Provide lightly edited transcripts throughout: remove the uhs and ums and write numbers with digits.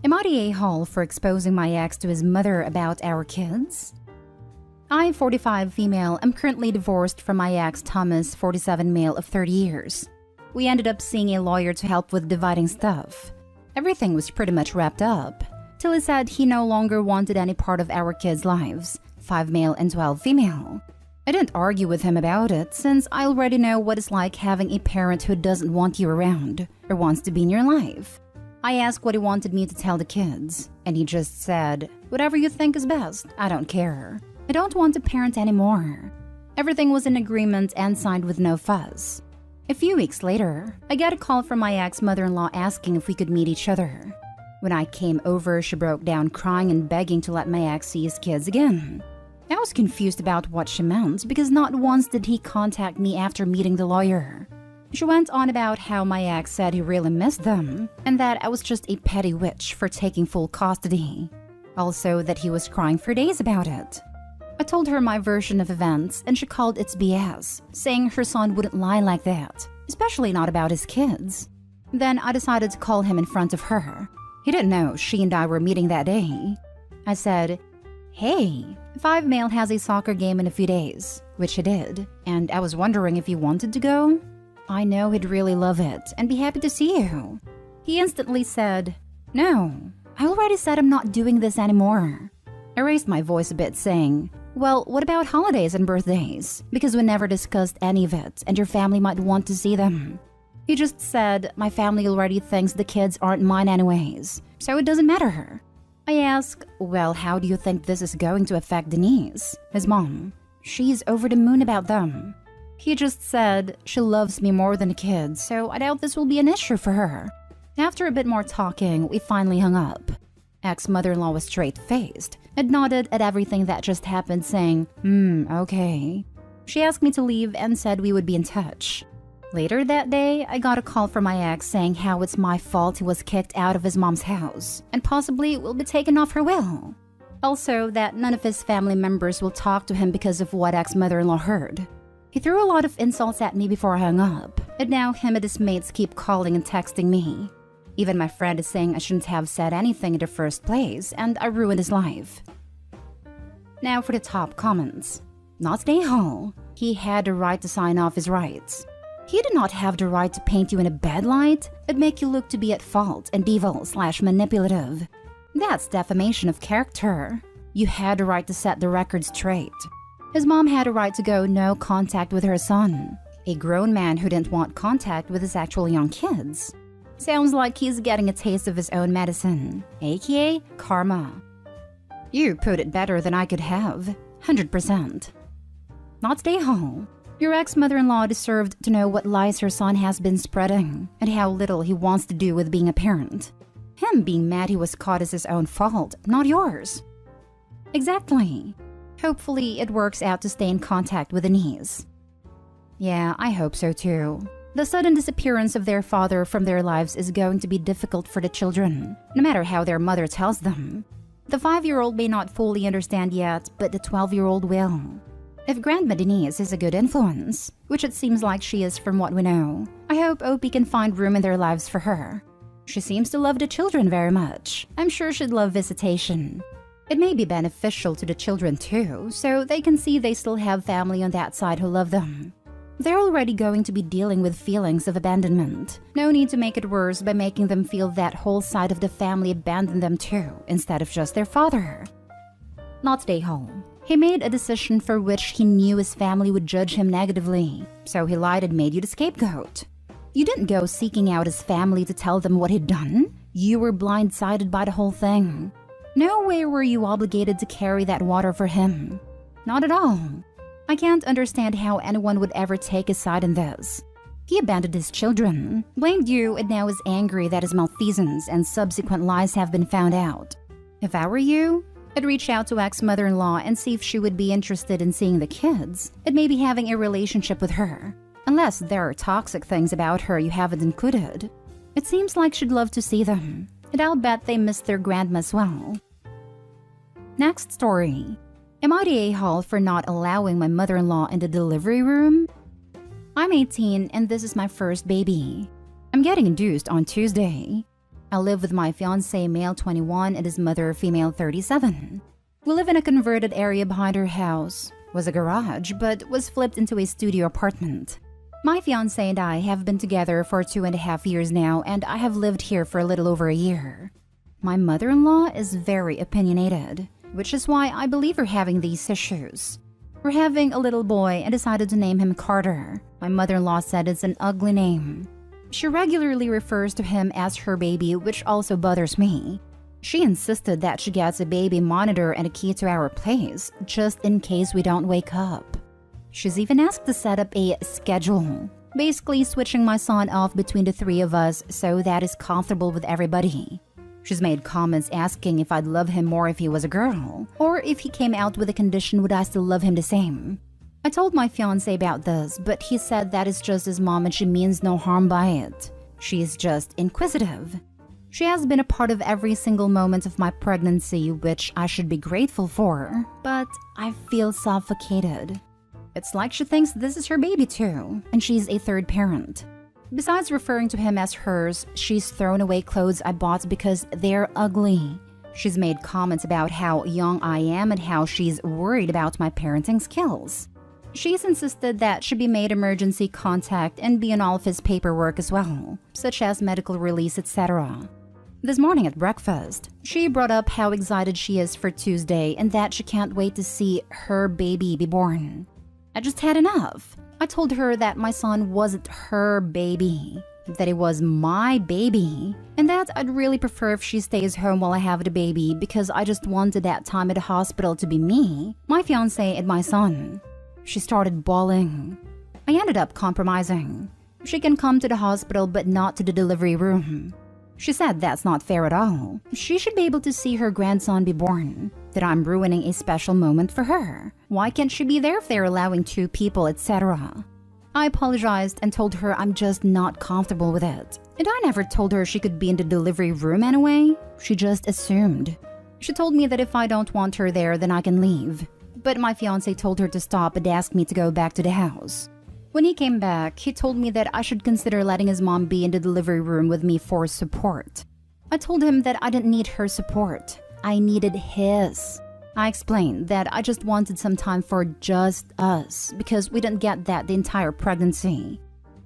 Am I the a-hole for exposing my ex to his mother about our kids? I, 45 female, am currently divorced from my ex Thomas, 47 male of 30 years. We ended up seeing a lawyer to help with dividing stuff. Everything was pretty much wrapped up, till he said he no longer wanted any part of our kids' lives, 5 male and 12 female. I didn't argue with him about it since I already know what it's like having a parent who doesn't want you around or wants to be in your life. I asked what he wanted me to tell the kids, and he just said, "Whatever you think is best, I don't care. I don't want to parent anymore." Everything was in agreement and signed with no fuss. A few weeks later, I got a call from my ex-mother-in-law asking if we could meet each other. When I came over, she broke down crying and begging to let my ex see his kids again. I was confused about what she meant because not once did he contact me after meeting the lawyer. She went on about how my ex said he really missed them and that I was just a petty witch for taking full custody. Also that he was crying for days about it. I told her my version of events and she called it BS, saying her son wouldn't lie like that, especially not about his kids. Then I decided to call him in front of her. He didn't know she and I were meeting that day. I said, "Hey, 5 male has a soccer game in a few days," which he did, and I was wondering if you wanted to go. I know he'd really love it and be happy to see you. He instantly said, "No, I already said I'm not doing this anymore." I raised my voice a bit saying, "Well, what about holidays and birthdays? Because we never discussed any of it and your family might want to see them." He just said, "My family already thinks the kids aren't mine anyways, so it doesn't matter." I asked, "Well, how do you think this is going to affect Denise, his mom? She's over the moon about them." He just said, "She loves me more than the kids, so I doubt this will be an issue for her." After a bit more talking, we finally hung up. Ex-mother-in-law was straight-faced and nodded at everything that just happened, saying, okay." She asked me to leave and said we would be in touch. Later that day, I got a call from my ex saying how it's my fault he was kicked out of his mom's house and possibly will be taken off her will. Also, that none of his family members will talk to him because of what ex-mother-in-law heard. He threw a lot of insults at me before I hung up, and now him and his mates keep calling and texting me. Even my friend is saying I shouldn't have said anything in the first place, and I ruined his life. Now for the top comments. Not stay home. He had the right to sign off his rights. He did not have the right to paint you in a bad light and make you look to be at fault and evil/manipulative. That's defamation of character. You had the right to set the record straight. His mom had a right to go no contact with her son, a grown man who didn't want contact with his actual young kids. Sounds like he's getting a taste of his own medicine, aka karma. You put it better than I could have, 100%. Not stay home. Your ex-mother-in-law deserved to know what lies her son has been spreading and how little he wants to do with being a parent. Him being mad he was caught is his own fault, not yours. Exactly. Hopefully it works out to stay in contact with Denise. Yeah, I hope so too. The sudden disappearance of their father from their lives is going to be difficult for the children, no matter how their mother tells them. The 5-year-old may not fully understand yet, but the 12-year-old will. If Grandma Denise is a good influence, which it seems like she is from what we know, I hope Opie can find room in their lives for her. She seems to love the children very much. I'm sure she'd love visitation. It may be beneficial to the children too, so they can see they still have family on that side who love them. They're already going to be dealing with feelings of abandonment. No need to make it worse by making them feel that whole side of the family abandoned them too, instead of just their father. Not stay home. He made a decision for which he knew his family would judge him negatively, so he lied and made you the scapegoat. You didn't go seeking out his family to tell them what he'd done. You were blindsided by the whole thing. No way were you obligated to carry that water for him. Not at all. I can't understand how anyone would ever take his side in this. He abandoned his children, blamed you, and now is angry that his malfeasance and subsequent lies have been found out. If I were you, I'd reach out to ex-mother-in-law and see if she would be interested in seeing the kids and maybe having a relationship with her. Unless there are toxic things about her you haven't included. It seems like she'd love to see them, and I'll bet they miss their grandma as well. Next story. Am I the a-hole for not allowing my mother-in-law in the delivery room? I'm 18 and this is my first baby. I'm getting induced on Tuesday. I live with my fiancé, male 21, and his mother, female 37. We live in a converted area behind our house. It was a garage, but was flipped into a studio apartment. My fiancé and I have been together for 2.5 years now, and I have lived here for a little over a year. My mother-in-law is very opinionated, which is why I believe we're having these issues. We're having a little boy and decided to name him Carter. My mother-in-law said it's an ugly name. She regularly refers to him as her baby, which also bothers me. She insisted that she gets a baby monitor and a key to our place, just in case we don't wake up. She's even asked to set up a schedule, basically switching my son off between the three of us so that is comfortable with everybody. She's made comments asking if I'd love him more if he was a girl, or if he came out with a condition would I still love him the same. I told my fiancé about this, but he said that is just his mom and she means no harm by it. She is just inquisitive. She has been a part of every single moment of my pregnancy, which I should be grateful for, but I feel suffocated. It's like she thinks this is her baby too, and she's a third parent. Besides referring to him as hers, she's thrown away clothes I bought because they're ugly. She's made comments about how young I am and how she's worried about my parenting skills. She's insisted that she be made emergency contact and be on all of his paperwork as well, such as medical release, etc. This morning at breakfast, she brought up how excited she is for Tuesday and that she can't wait to see her baby be born. I just had enough. I told her that my son wasn't her baby, that it was my baby, and that I'd really prefer if she stays home while I have the baby because I just wanted that time at the hospital to be me, my fiancé, and my son. She started bawling. I ended up compromising. She can come to the hospital but not to the delivery room. She said that's not fair at all. She should be able to see her grandson be born, that I'm ruining a special moment for her. Why can't she be there if they're allowing 2 people, etc.? I apologized and told her I'm just not comfortable with it. And I never told her she could be in the delivery room anyway. She just assumed. She told me that if I don't want her there, then I can leave. But my fiancé told her to stop and asked me to go back to the house. When he came back, he told me that I should consider letting his mom be in the delivery room with me for support. I told him that I didn't need her support. I needed his. I explained that I just wanted some time for just us because we didn't get that the entire pregnancy.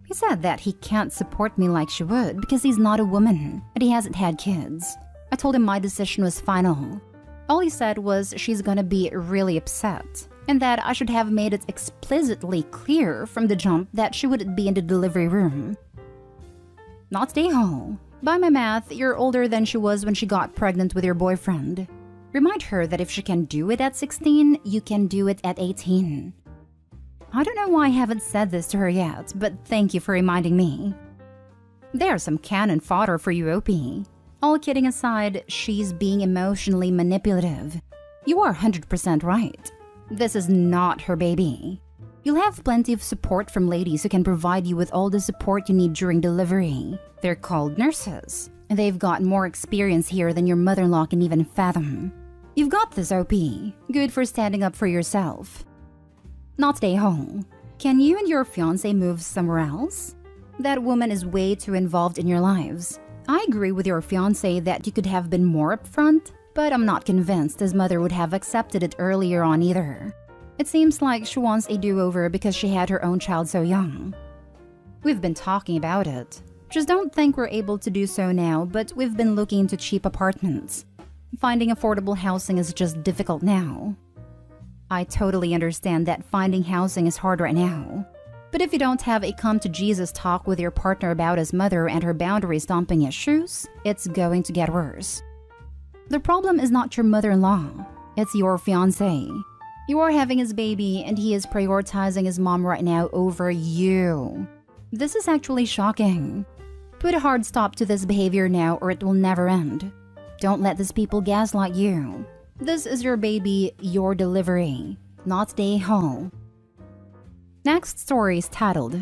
He said that he can't support me like she would because he's not a woman and he hasn't had kids. I told him my decision was final. All he said was she's gonna be really upset and that I should have made it explicitly clear from the jump that she wouldn't be in the delivery room. Not stay home. By my math, you're older than she was when she got pregnant with your boyfriend. Remind her that if she can do it at 16, you can do it at 18. I don't know why I haven't said this to her yet, but thank you for reminding me. There's some cannon fodder for you, Opie. All kidding aside, she's being emotionally manipulative. You are 100% right. This is not her baby. You'll have plenty of support from ladies who can provide you with all the support you need during delivery. They're called nurses, and they've got more experience here than your mother-in-law can even fathom. You've got this, OP. Good for standing up for yourself. Not stay home. Can you and your fiancé move somewhere else? That woman is way too involved in your lives. I agree with your fiancé that you could have been more upfront, but I'm not convinced his mother would have accepted it earlier on either. It seems like she wants a do-over because she had her own child so young. We've been talking about it. Just don't think we're able to do so now, but we've been looking into cheap apartments. Finding affordable housing is just difficult now. I totally understand that finding housing is hard right now. But if you don't have a come-to-Jesus talk with your partner about his mother and her boundary stomping issues, it's going to get worse. The problem is not your mother-in-law, it's your fiancé. You are having his baby and he is prioritizing his mom right now over you. This is actually shocking. Put a hard stop to this behavior now or it will never end. Don't let these people gaslight you. This is your baby, your delivery, not stay home. Next story is titled,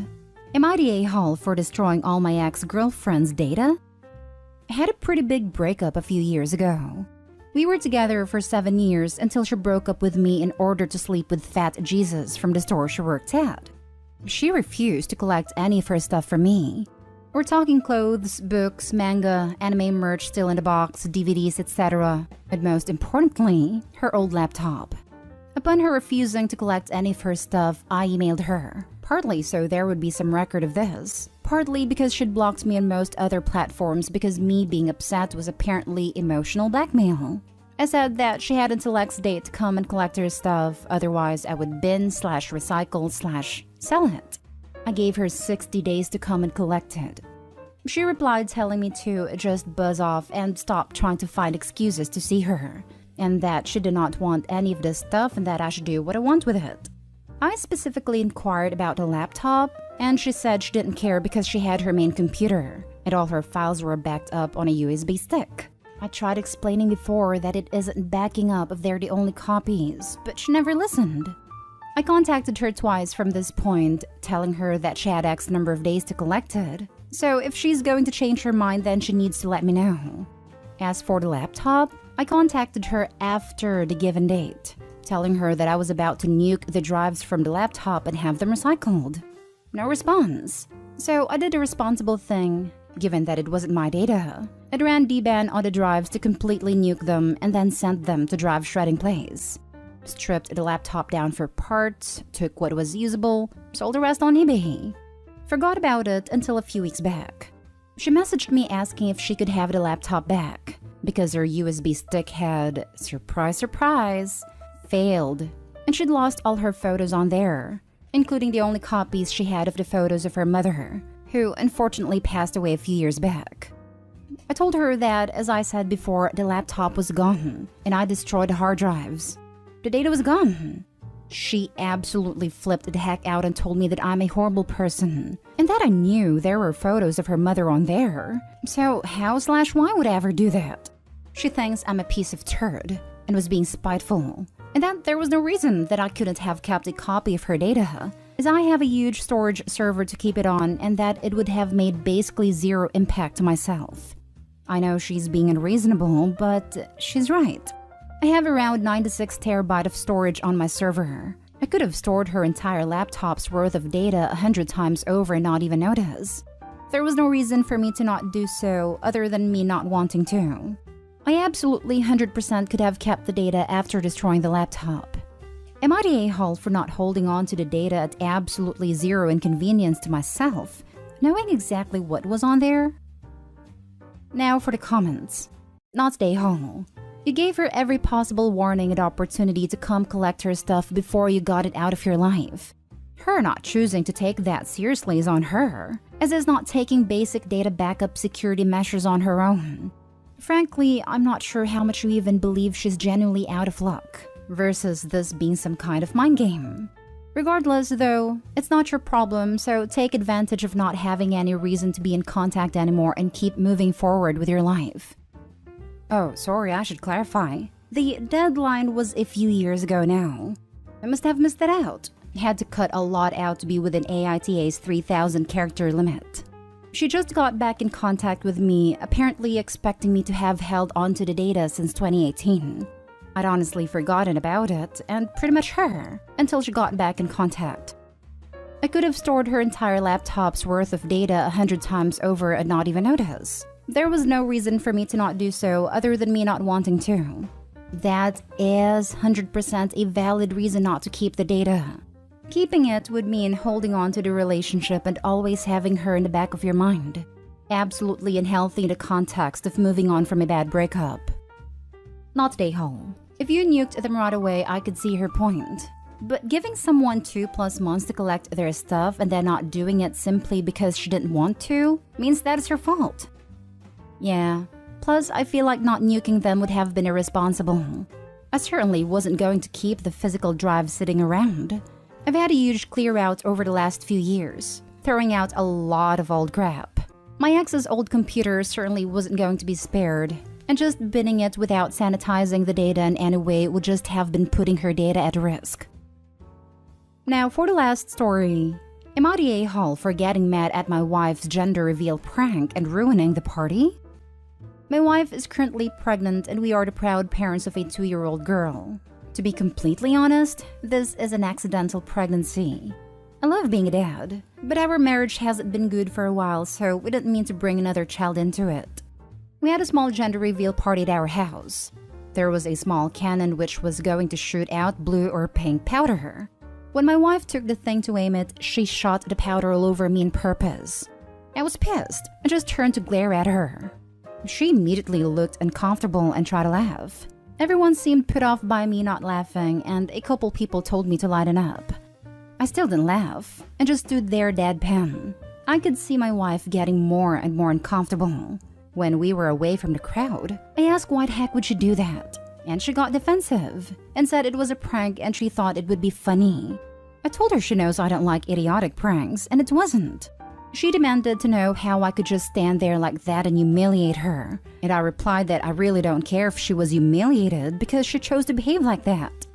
Am I the a-hole for destroying all my ex-girlfriend's data? I had a pretty big breakup a few years ago. We were together for 7 years until she broke up with me in order to sleep with Fat Jesus from the store she worked at. She refused to collect any of her stuff from me. We're talking clothes, books, manga, anime merch still in the box, DVDs, etc. And most importantly, her old laptop. Upon her refusing to collect any of her stuff, I emailed her. Partly so there would be some record of this. Partly because she'd blocked me on most other platforms because me being upset was apparently emotional blackmail. I said that she had until X date to come and collect her stuff, otherwise I would bin/recycle/sell it. I gave her 60 days to come and collect it. She replied telling me to just buzz off and stop trying to find excuses to see her, and that she did not want any of this stuff and that I should do what I want with it. I specifically inquired about the laptop, and she said she didn't care because she had her main computer, and all her files were backed up on a USB stick. I tried explaining before that it isn't backing up if they're the only copies, but she never listened. I contacted her twice from this point, telling her that she had X number of days to collect it. So if she's going to change her mind, then she needs to let me know. As for the laptop, I contacted her after the given date, telling her that I was about to nuke the drives from the laptop and have them recycled. No response. So I did a responsible thing, given that it wasn't my data. I ran dban on the drives to completely nuke them and then sent them to drive shredding place. Stripped the laptop down for parts, took what was usable, sold the rest on eBay. Forgot about it until a few weeks back. She messaged me asking if she could have the laptop back, because her USB stick had, surprise surprise, failed, and she'd lost all her photos on there, including the only copies she had of the photos of her mother, who unfortunately passed away a few years back. I told her that, as I said before, the laptop was gone, and I destroyed the hard drives. The data was gone. She absolutely flipped the heck out and told me that I'm a horrible person, and that I knew there were photos of her mother on there. So how/why would I ever do that? She thinks I'm a piece of turd, and was being spiteful, and that there was no reason that I couldn't have kept a copy of her data, as I have a huge storage server to keep it on, and that it would have made basically zero impact to myself. I know she's being unreasonable, but she's right. I have around 96 terabyte of storage on my server. I could have stored her entire laptop's worth of data 100 times over and not even notice. There was no reason for me to not do so other than me not wanting to. I absolutely 100% could have kept the data after destroying the laptop. Am I the a-hole for not holding on to the data at absolutely zero inconvenience to myself, knowing exactly what was on there? Now for the comments. Not the a-hole. You gave her every possible warning and opportunity to come collect her stuff before you got it out of your life. Her not choosing to take that seriously is on her, as is not taking basic data backup security measures on her own. Frankly, I'm not sure how much you even believe she's genuinely out of luck, versus this being some kind of mind game. Regardless, though, it's not your problem, so take advantage of not having any reason to be in contact anymore and keep moving forward with your life. Oh, sorry, I should clarify. The deadline was a few years ago now. I must have missed that out. Had to cut a lot out to be within AITA's 3,000 character limit. She just got back in contact with me, apparently expecting me to have held onto the data since 2018. I'd honestly forgotten about it, and pretty much her, until she got back in contact. I could have stored her entire laptop's worth of data 100 times over and not even notice. There was no reason for me to not do so other than me not wanting to. That is 100% a valid reason not to keep the data. Keeping it would mean holding on to the relationship and always having her in the back of your mind. Absolutely unhealthy in the context of moving on from a bad breakup. Not the a-hole. If you nuked them right away, I could see her point. But giving someone 2+ months to collect their stuff and then not doing it simply because she didn't want to means that is her fault. Yeah, plus I feel like not nuking them would have been irresponsible. I certainly wasn't going to keep the physical drive sitting around. I've had a huge clear out over the last few years, throwing out a lot of old crap. My ex's old computer certainly wasn't going to be spared, and just binning it without sanitizing the data in any way would just have been putting her data at risk. Now for the last story. Am I the a-hole for getting mad at my wife's gender reveal prank and ruining the party? My wife is currently pregnant and we are the proud parents of a 2-year-old girl. To be completely honest, this is an accidental pregnancy. I love being a dad, but our marriage hasn't been good for a while, so we didn't mean to bring another child into it. We had a small gender reveal party at our house. There was a small cannon which was going to shoot out blue or pink powder. When my wife took the thing to aim it, she shot the powder all over me on purpose. I was pissed and just turned to glare at her. She immediately looked uncomfortable and tried to laugh. Everyone seemed put off by me not laughing, and a couple people told me to lighten up. I still didn't laugh and just stood there deadpan. I could see my wife getting more and more uncomfortable. When we were away from the crowd, I asked why the heck would she do that? And she got defensive and said it was a prank and she thought it would be funny. I told her she knows I don't like idiotic pranks, and it wasn't. She demanded to know how I could just stand there like that and humiliate her, and I replied that I really don't care if she was humiliated because she chose to behave like that.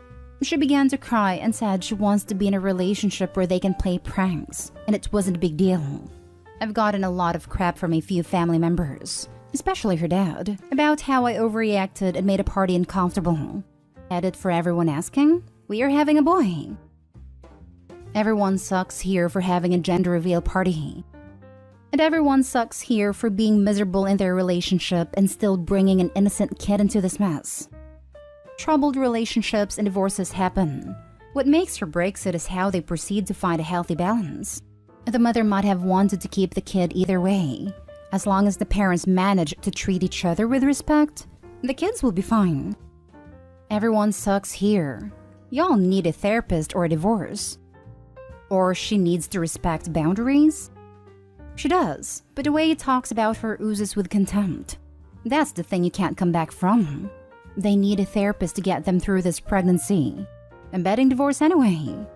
She began to cry and said she wants to be in a relationship where they can play pranks, and it wasn't a big deal. I've gotten a lot of crap from a few family members, especially her dad, about how I overreacted and made a party uncomfortable. Edit for everyone asking, we are having a boy. Everyone sucks here for having a gender reveal party. And everyone sucks here for being miserable in their relationship and still bringing an innocent kid into this mess. Troubled relationships and divorces happen. What makes or breaks it is how they proceed to find a healthy balance. The mother might have wanted to keep the kid either way. As long as the parents manage to treat each other with respect, the kids will be fine. Everyone sucks here. Y'all need a therapist or a divorce. Or she needs to respect boundaries. She does, but the way he talks about her oozes with contempt. That's the thing you can't come back from. They need a therapist to get them through this pregnancy. I'm betting divorce anyway.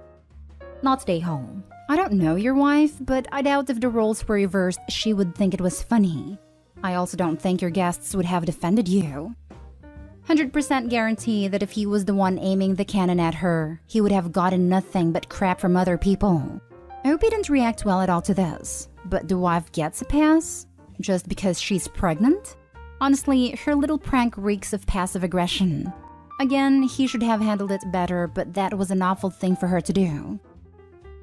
Not stay home. I don't know your wife, but I doubt if the roles were reversed, she would think it was funny. I also don't think your guests would have defended you. 100% guarantee that if he was the one aiming the cannon at her, he would have gotten nothing but crap from other people. I hope he didn't react well at all to this, but the wife gets a pass? Just because she's pregnant? Honestly, her little prank reeks of passive aggression. Again, he should have handled it better, but that was an awful thing for her to do.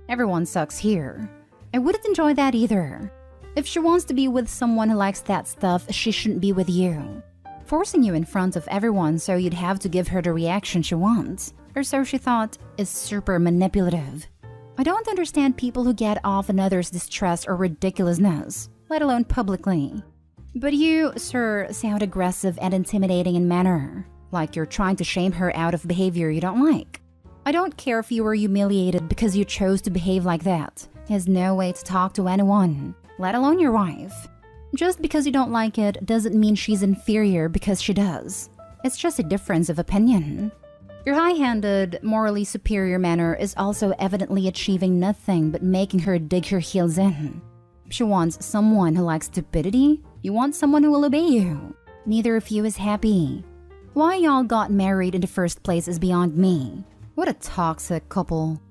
Everyone sucks here. I wouldn't enjoy that either. If she wants to be with someone who likes that stuff, she shouldn't be with you. Forcing you in front of everyone so you'd have to give her the reaction she wants, or so she thought, is super manipulative. I don't understand people who get off on others' distress or ridiculousness, let alone publicly. But you, sir, sound aggressive and intimidating in manner, like you're trying to shame her out of behavior you don't like. I don't care if you were humiliated because you chose to behave like that. There's no way to talk to anyone, let alone your wife. Just because you don't like it doesn't mean she's inferior because she does. It's just a difference of opinion. Your high-handed, morally superior manner is also evidently achieving nothing but making her dig her heels in. She wants someone who likes stupidity. You want someone who will obey you. Neither of you is happy. Why y'all got married in the first place is beyond me. What a toxic couple.